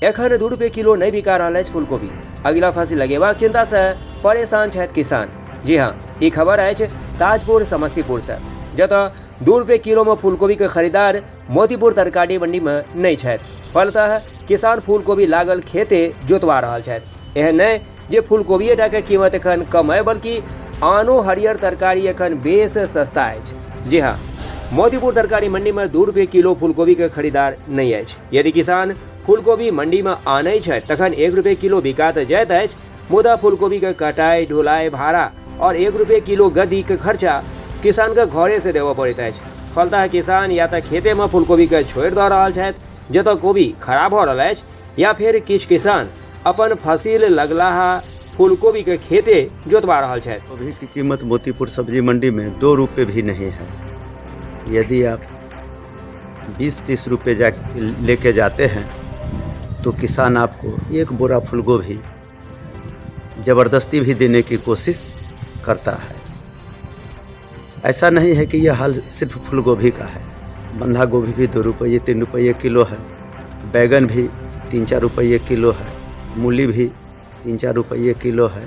एखन ₹2 किलो नहीं बिका रहा है फूलकोबी। अगिला फसिल लगेबाक चिंता से परेशान छथि किसान। जी हाँ, ई खबर अछि ताजपुर समस्तीपुर से, जतऽ ₹2 किलो में फूलकोबी के खरीदार मोतीपुर तरकारी मंडी में नहीं छथि। फलतः किसान फूलकोबी लागल खेते जोतवा रहल छथि। एहन नहीं जे फूलकोबिएटा के कीमत एखन कम है, बल्कि आनो हरियर तरकारी एखन बेस सस्ता अछि। जी हाँ, मोतीपुर तरकारी मंडी में ₹2 किलो फूलकोबी के खरीदार नहीं अछि। यदि किसान फूलकोबी मंडी में आनै छथि तखन ₹1 किलो बिकात जाइत अछि, मुदा फूलकोबी के कटाई, ढुलाई, भाड़ा और ₹1 किलो गद्दी के खर्चा किसान के घरे से देबऽ पड़ैत अछि। फलतः किसान या तऽ खेते में फूलकोबी के छोड़ि दऽ रहल छथि जतऽ कोबी खराब भऽ रहल अछि, या फिर किछु किसान अपन फसिल लगलाहा फूलकोबी के खेते जोतवा रहल छथि। गोभी की कीमत मोतीपुर सब्जी मंडी में ₹2 भी नहीं है। यदि आप 20-30 रुपये लेके जाते हैं तो किसान आपको एक बोरा फूलगोभी ज़बरदस्ती भी देने की कोशिश करता है। ऐसा नहीं है कि यह हाल सिर्फ फूलगोभी का है। बंधा गोभी भी ₹2-3 किलो है, बैगन भी ₹3-4 किलो है, मूली भी ₹3-4 किलो है,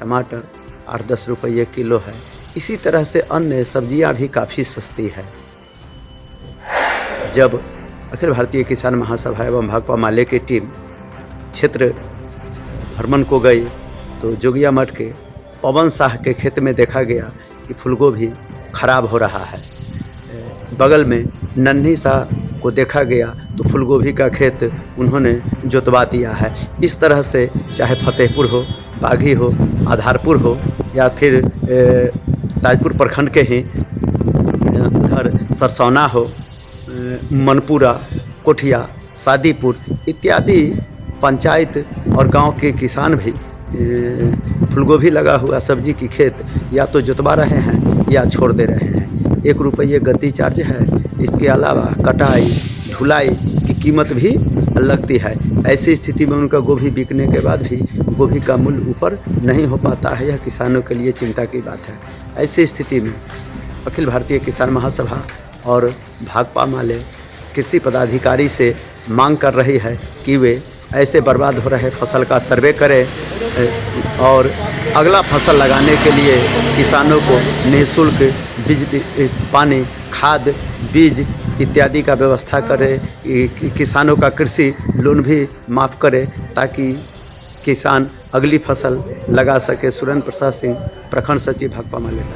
टमाटर ₹8-10 किलो है। इसी तरह से अन्य सब्जियां भी काफ़ी सस्ती है। जब अखिल भारतीय किसान महासभा एवं भाकपा माले की टीम क्षेत्र भ्रमण को गई तो जोगिया मठ के पवन शाह के खेत में देखा गया कि फूलगोभी खराब हो रहा है। बगल में नन्ही शाह को देखा गया तो फूलगोभी का खेत उन्होंने जोतवा दिया है। इस तरह से चाहे फतेहपुर हो, बागी हो, आधारपुर हो या फिर ताजपुर प्रखंड के ही उधर सरसौना हो, मनपुरा, कोठिया, सादीपुर इत्यादि पंचायत और गांव के किसान भी फूलगोभी लगा हुआ सब्जी की खेत या तो जोतवा रहे हैं या छोड़ दे रहे हैं। ₹1 गद्दी चार्ज है। इसके अलावा कटाई, ढुलाई की कीमत भी लगती है। ऐसी स्थिति में उनका गोभी बिकने के बाद भी गोभी का मूल्य ऊपर नहीं हो पाता है। यह किसानों के लिए चिंता की बात है। ऐसी स्थिति में अखिल भारतीय किसान महासभा और भाकपा माले कृषि पदाधिकारी से मांग कर रही है कि वे ऐसे बर्बाद हो रहे फसल का सर्वे करें और अगला फसल लगाने के लिए किसानों को निःशुल्क बीज, पानी, खाद, बीज इत्यादि का व्यवस्था करें। किसानों का कृषि लोन भी माफ़ करें ताकि किसान अगली फसल लगा सके। सुरेंद्र प्रसाद सिंह, प्रखंड सचिव, भाकपा माले।